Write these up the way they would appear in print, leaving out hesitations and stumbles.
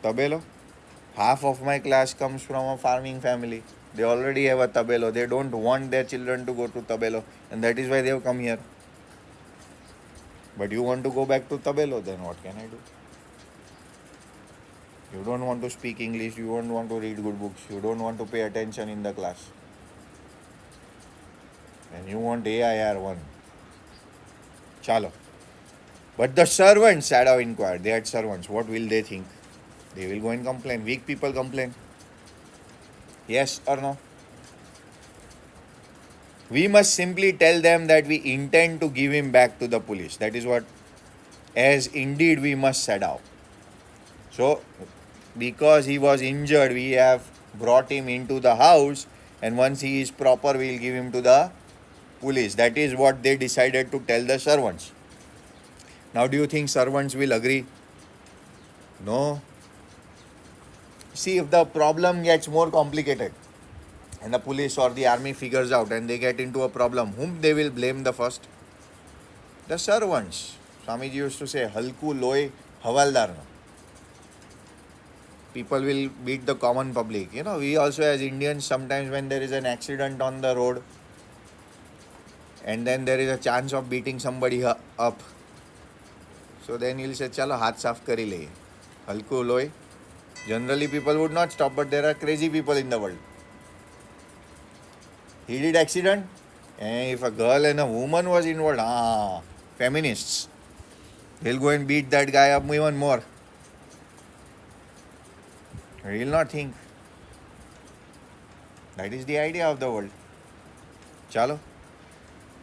Tabelo. Half of my class comes from a farming family. They already have a tabelo. They don't want their children to go to tabelo, and that is why they have come here. But you want to go back to tabelo, then what can I do? You don't want to speak English, you don't want to read good books, you don't want to pay attention in the class. And you want AIR1. Chalo. But the servants had inquired. They had servants. What will they think? They will go and complain. Weak people complain. Yes or no? We must simply tell them that we intend to give him back to the police. That is what, as indeed we must set out. So, because he was injured, we have brought him into the house, and once he is proper, we will give him to the police. That is what they decided to tell the servants. Now, do you think servants will agree? No. See, if the problem gets more complicated and the police or the army figures out and they get into a problem, whom they will blame the first? The servants. Swamiji used to say, Halku loy havaldar. People will beat the common public. You know, we also as Indians, sometimes when there is an accident on the road and then there is a chance of beating somebody up, so then you'll say, chalo, haath saaf kari le. Halku loy. Generally, people would not stop, but there are crazy people in the world. He did accident, and if a girl and a woman was involved, feminists, they'll go and beat that guy up even more. He will not think. That is the idea of the world. Chalo.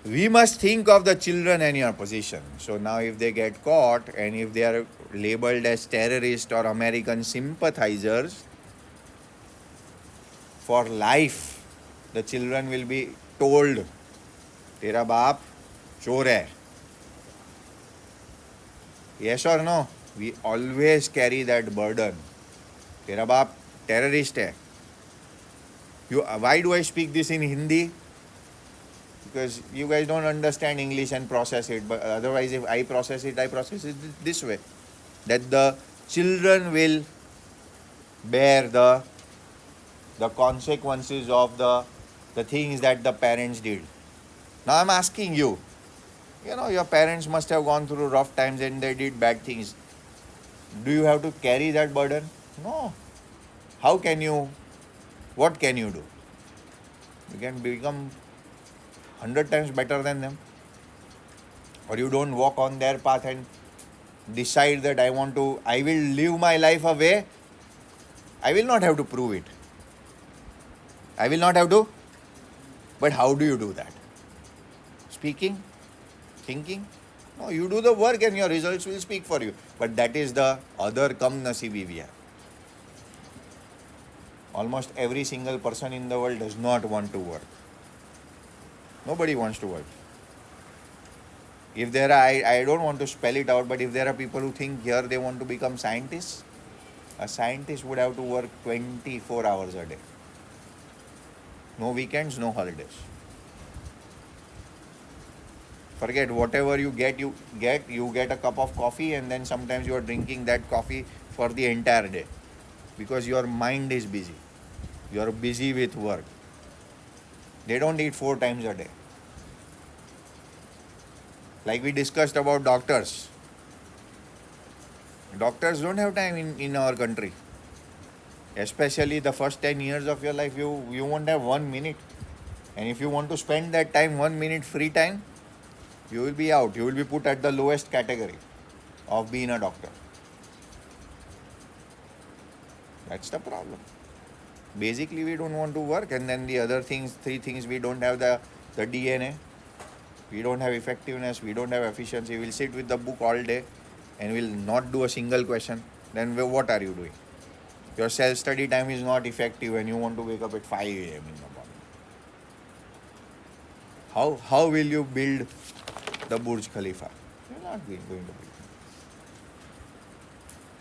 We must think of the children and your position. So now if they get caught and if they are labeled as terrorists or American sympathizers, for life, the children will be told, Tera baap chor hai. Yes or no? We always carry that burden. Tera baap terrorist hai. Why do I speak this in Hindi? Because you guys don't understand English and process it. But otherwise, if I process it this way. That the children will bear the consequences of the things that the parents did. Now I'm asking you, your parents must have gone through rough times and they did bad things. Do you have to carry that burden? No. What can you do? You can become 100 times better than them. Or you don't walk on their path and decide that I will live my life away. I will not have to prove it. I will not have to. But how do you do that? Speaking? Thinking? No, you do the work and your results will speak for you. But that is the other kam nasibi we have. Almost every single person in the world does not want to work. Nobody wants to work. If there are, I don't want to spell it out, but if there are people who think here they want to become scientists, a scientist would have to work 24 hours a day. No weekends, no holidays. Forget whatever you get a cup of coffee and then sometimes you are drinking that coffee for the entire day because your mind is busy. You are busy with work. They don't eat 4 times a day. Like we discussed about doctors. Doctors don't have time in our country. Especially the first 10 years of your life, you won't have 1 minute. And if you want to spend that time, 1 minute free time, you will be out. You will be put at the lowest category of being a doctor. That's the problem. Basically, we don't want to work, and then the other things, 3 things, we don't have the DNA. We don't have effectiveness, we don't have efficiency. We'll sit with the book all day and we'll not do a single question. Then what are you doing? Your self-study time is not effective and you want to wake up at 5 a.m. in the morning. How will you build the Burj Khalifa? You're not going to build it.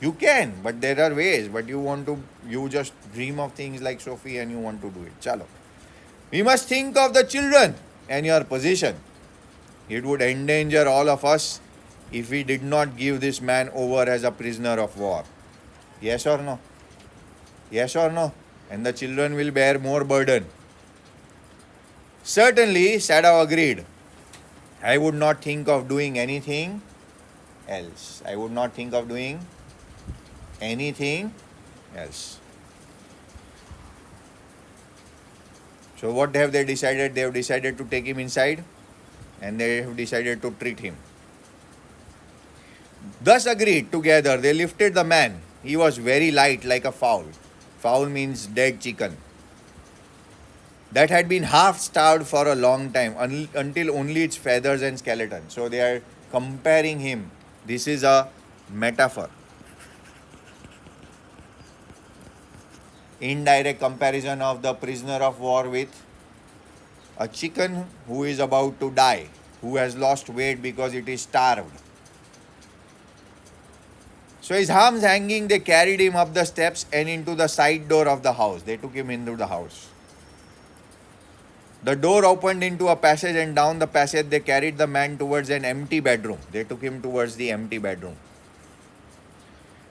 You can, but there are ways. But you just dream of things like Sophie and you want to do it. Chalo. We must think of the children and your position. It would endanger all of us if we did not give this man over as a prisoner of war. Yes or no? Yes or no? And the children will bear more burden. Certainly, Sadao agreed. I would not think of doing anything else. I would not think of doing anything else. So what have they decided? They have decided to take him inside and they have decided to treat him. Thus agreed together, they lifted the man. He was very light like a fowl. Fowl means dead chicken. That had been half starved for a long time until only its feathers and skeleton. So they are comparing him. This is a metaphor. Indirect comparison of the prisoner of war with a chicken who is about to die, who has lost weight because it is starved. So his arms hanging, they carried him up the steps and into the side door of the house. They took him into the house. The door opened into a passage, and down the passage they carried the man towards an empty bedroom. They took him towards the empty bedroom.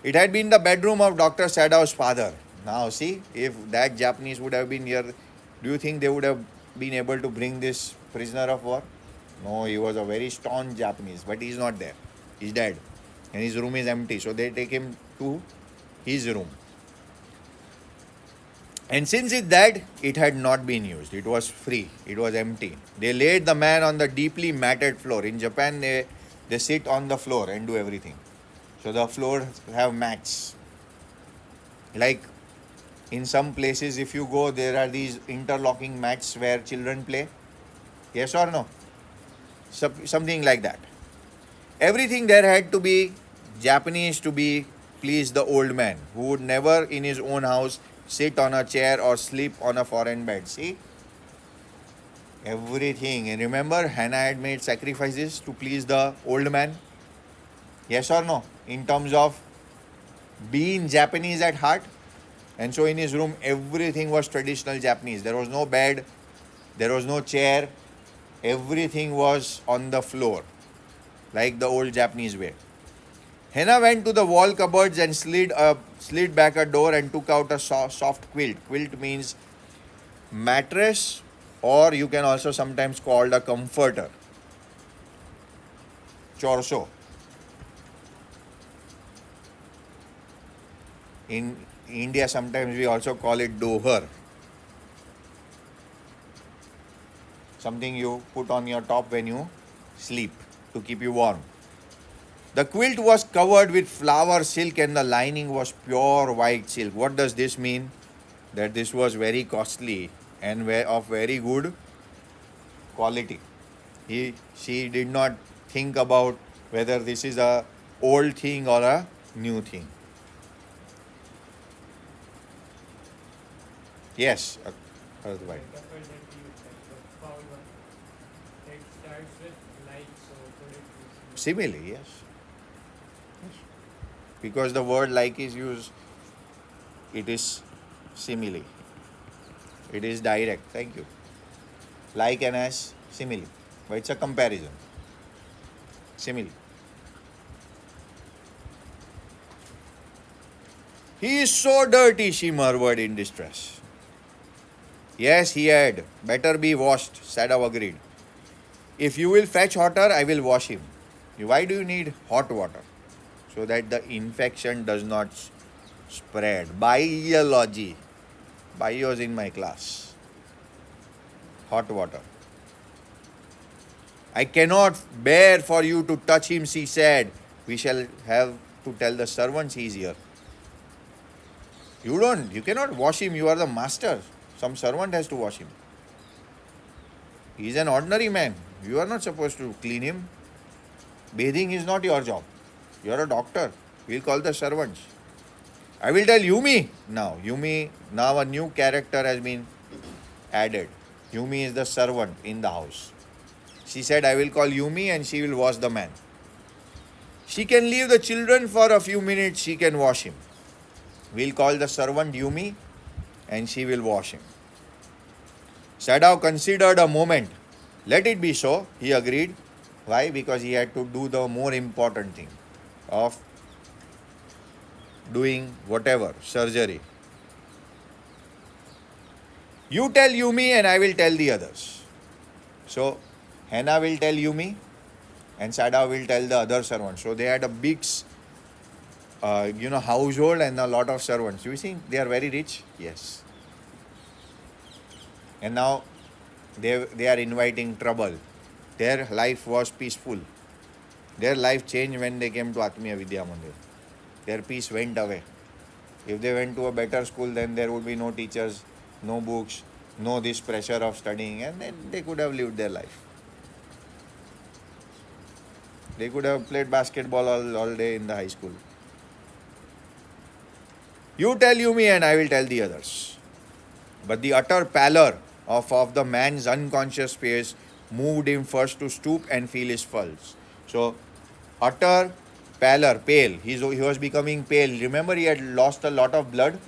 It had been the bedroom of Dr. Sadao's father. Now see, if that Japanese would have been here, do you think they would have been able to bring this prisoner of war? No, he was a very staunch Japanese, but he's not there. He's dead. And his room is empty. So they take him to his room. And since it's dead, it had not been used. It was free. It was empty. They laid the man on the deeply matted floor. In Japan, they sit on the floor and do everything. So the floors have mats. Like in some places, if you go, there are these interlocking mats where children play. Yes or no? Something like that. Everything there had to be Japanese to be please the old man, who would never in his own house sit on a chair or sleep on a foreign bed. See? Everything. And remember, Hannah had made sacrifices to please the old man. Yes or no? In terms of being Japanese at heart. And so in his room, everything was traditional Japanese. There was no bed. There was no chair. Everything was on the floor, like the old Japanese way. Hannah went to the wall cupboards and slid back a door and took out a soft quilt. Quilt means mattress, or you can also sometimes call a comforter. Chorso. In India, sometimes we also call it dohar. Something you put on your top when you sleep to keep you warm. The quilt was covered with flower silk and the lining was pure white silk. What does this mean? That this was very costly and of very good quality. She did not think about whether this is a old thing or a new thing. Yes, Bharat. Simile, yes. Because the word like is used, it is simile. It is direct. Thank you. Like and as simile. But it's a comparison. Simile. He is so dirty, she murmured in distress. Yes, he had. Better be washed, Sadao agreed. If you will fetch water, I will wash him. Why do you need hot water? So that the infection does not spread. Biology. Bio is in my class. Hot water. I cannot bear for you to touch him, she said. We shall have to tell the servants he is here. You cannot wash him. You are the master. Some servant has to wash him. He is an ordinary man. You are not supposed to clean him. Bathing is not your job. You are a doctor. We will call the servants. I will tell Yumi now. Yumi, now a new character has been added. Yumi is the servant in the house. She said, I will call Yumi and she will wash the man. She can leave the children for a few minutes. She can wash him. We'll call the servant Yumi and she will wash him. Sadao considered a moment. Let it be so, he agreed. Why? Because he had to do the more important thing of doing whatever, surgery. You tell Yumi and I will tell the others. So Hannah will tell Yumi and Sada will tell the other servants. So they had a big, household and a lot of servants. You think they are very rich? Yes. And now they are inviting trouble. Their life was peaceful. Their life changed when they came to Atmiya Vidya Mandir. Their peace went away. If they went to a better school, then there would be no teachers, no books, no this pressure of studying, and then they could have lived their life. They could have played basketball all day in the high school. You tell Yumi and I will tell the others. But the utter pallor of the man's unconscious face moved him first to stoop and feel his pulse. So, utter pallor, pale. He was becoming pale. Remember, he had lost a lot of blood.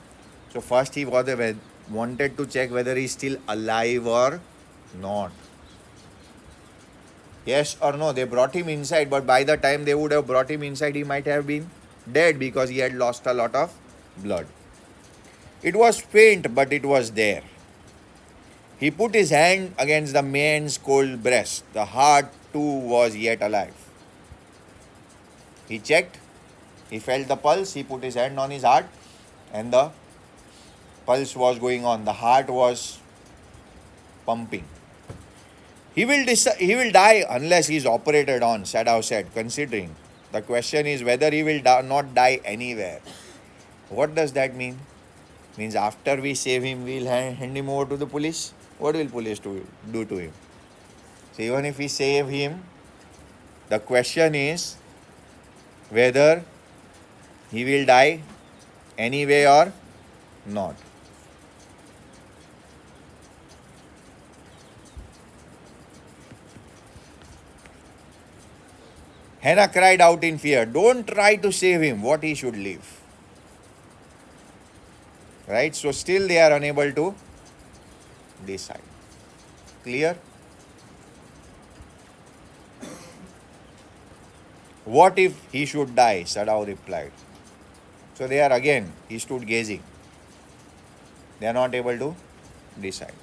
So, first he wanted to check whether he's still alive or not. Yes or no? They brought him inside, but by the time they would have brought him inside, he might have been dead because he had lost a lot of blood. It was faint, but it was there. He put his hand against the man's cold breast. The heart too was yet alive. He checked, he felt the pulse, he put his hand on his heart, and the pulse was going on. The heart was pumping. He will die unless he is operated on, Sadao said, considering. The question is whether he will not die anywhere. What does that mean? Means after we save him, we'll hand him over to the police. What will police do to him? So even if we save him, the question is whether he will die anyway or not. Hannah cried out in fear, don't try to save him, what he should live. Right? So still they are unable to decide. Clear? What if he should die? Sadao replied. So they are again, he stood gazing. They are not able to decide.